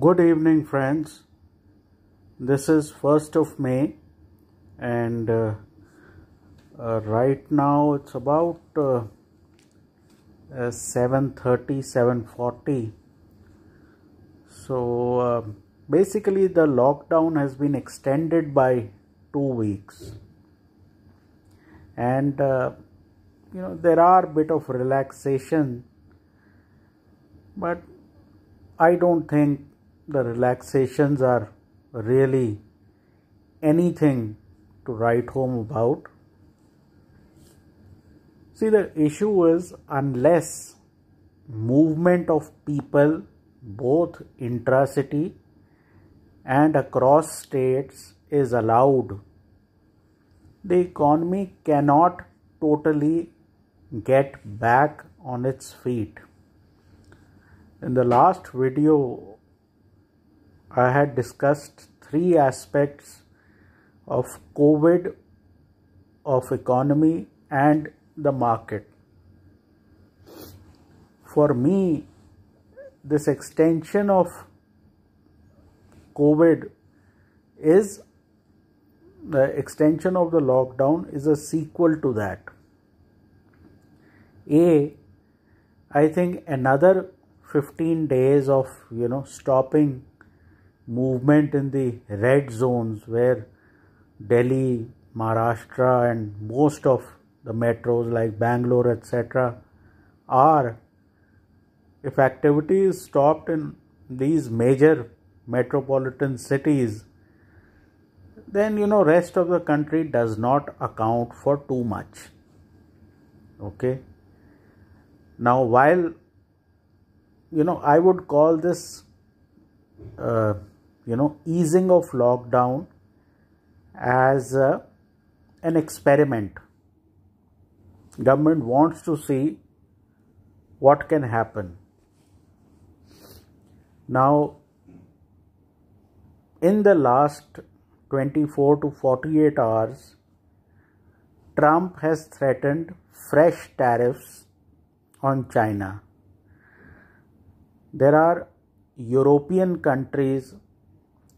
Good evening, friends. This is 1st of May, and right now it's about 7:30, 7:40. So basically, the lockdown has been extended by 2 weeks, and there are a bit of relaxation, but I don't think the relaxations are really anything to write home about. See, the issue is unless movement of people both intra-city and across states is allowed, the economy cannot totally get back on its feet. In the last video, I had discussed 3 aspects of COVID, of economy and the market. For me, this extension of COVID is the extension of the lockdown is a sequel to that. I think another 15 days of stopping movement in the red zones where Delhi, Maharashtra and most of the metros like Bangalore etc. are, if activity is stopped in these major metropolitan cities, then rest of the country does not account for too much. Okay. Now while I would call this easing of lockdown as an experiment. Government wants to see what can happen. Now, in the last 24 to 48 hours, Trump has threatened fresh tariffs on China. There are European countries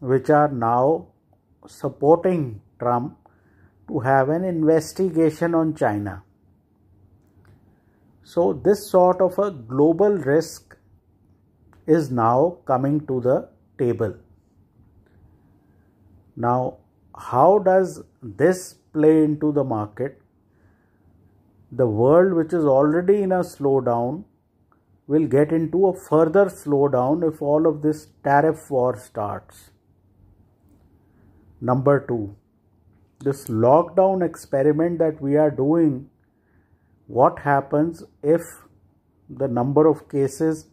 which are now supporting Trump to have an investigation on China. So this sort of a global risk is now coming to the table. Now, how does this play into the market? The world, which is already in a slowdown, will get into a further slowdown if all of this tariff war starts. Number 2, this lockdown experiment that we are doing, what happens if the number of cases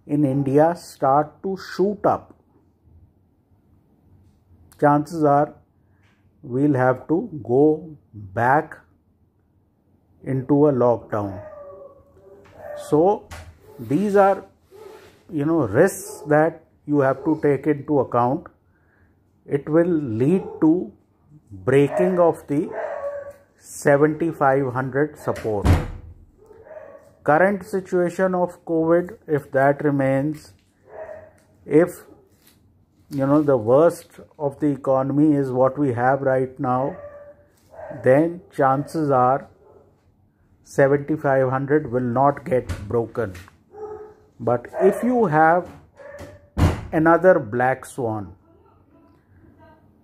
in India start to shoot up? Chances are we'll have to go back into a lockdown. So these are risks that you have to take into account. It will lead to breaking of the 7,500 support. Current situation of COVID, if that remains, if the worst of the economy is what we have right now, then chances are 7,500 will not get broken. But if you have another black swan,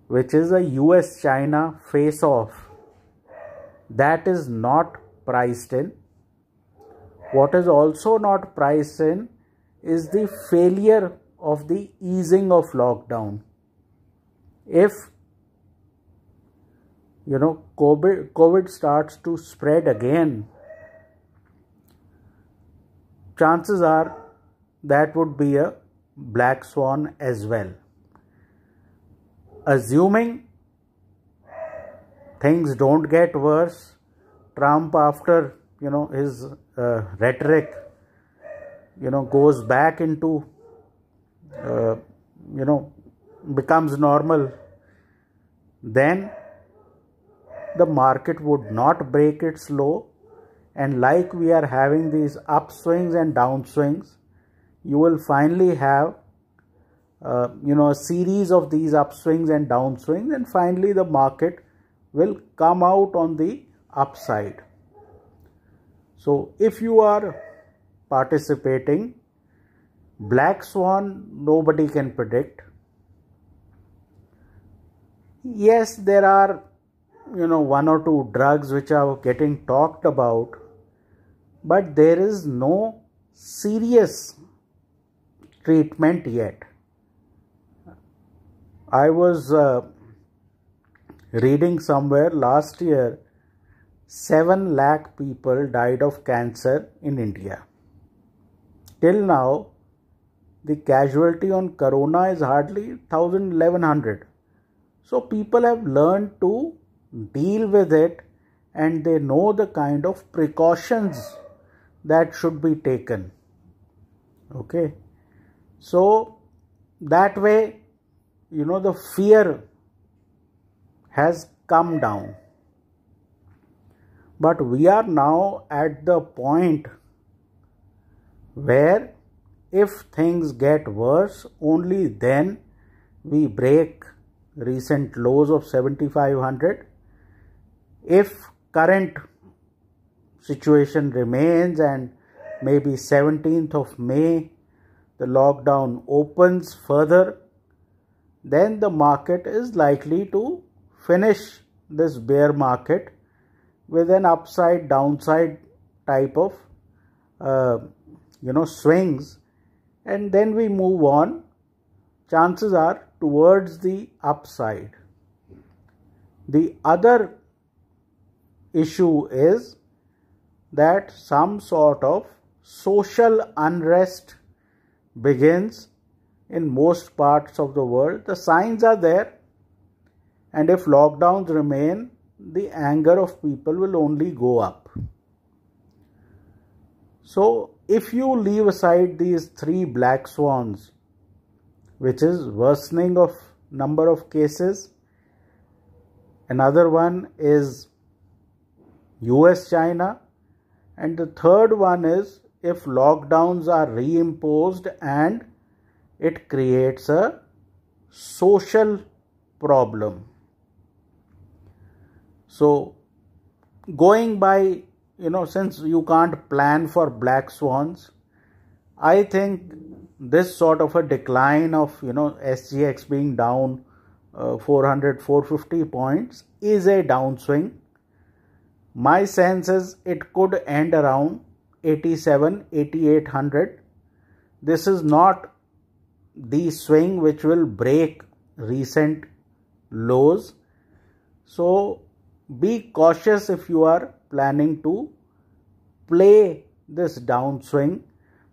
which is a US-China face-off, that is not priced in. What is also not priced in is the failure of the easing of lockdown. If COVID starts to spread again, chances are that would be a black swan as well. Assuming things don't get worse, Trump, after his rhetoric goes back into becomes normal, then the market would not break its low, and like we are having these upswings and downswings, you will finally have a series of these upswings and downswings, and finally the market will come out on the upside. So if you are participating, black swan nobody can predict. Yes, there are one or two drugs which are getting talked about, but there is no serious treatment yet. I was reading somewhere last year 7 lakh people died of cancer in India. Till now, the casualty on corona is hardly 1100. So people have learned to deal with it, and they know the kind of precautions that should be taken. Okay. So that way, the fear has come down. But we are now at the point where if things get worse, only then we break recent lows of 7,500. If current situation remains and maybe 17th of May the lockdown opens further, then the market is likely to finish this bear market with an upside downside type of swings, and then we move on, chances are, towards the upside. The other issue is that some sort of social unrest begins in most parts of the world. The signs are there, and if lockdowns remain, the anger of people will only go up. So if you leave aside these 3 black swans, which is worsening of number of cases, another one is US-China, and the third one is if lockdowns are reimposed and it creates a social problem. So going by, since you can't plan for black swans, I think this sort of a decline of, SGX being down 400, 450 points is a downswing. My sense is it could end around 87, 8800. This is not the swing which will break recent lows. So be cautious if you are planning to play this downswing,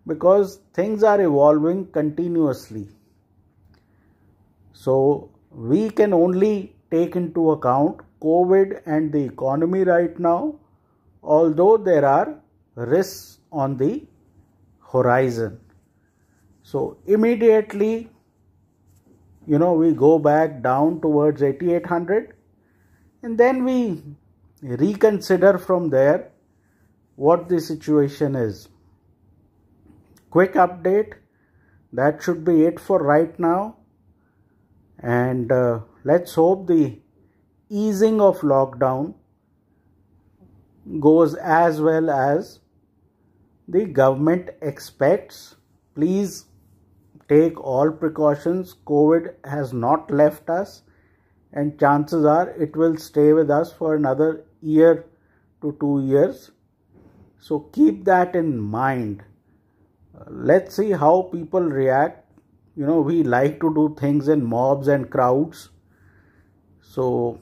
because things are evolving continuously. So we can only take into account COVID and the economy right now, although there are risks on the horizon. So immediately, we go back down towards 8800, and then we reconsider from there what the situation is. Quick update, that should be it for right now, and let's hope the easing of lockdown goes as well as the government expects. Please take all precautions. COVID has not left us, and chances are it will stay with us for another year to 2 years. So keep that in mind. Let's see how people react. We like to do things in mobs and crowds. So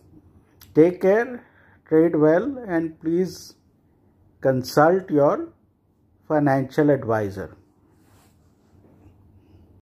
take care, trade well, and please consult your financial advisor.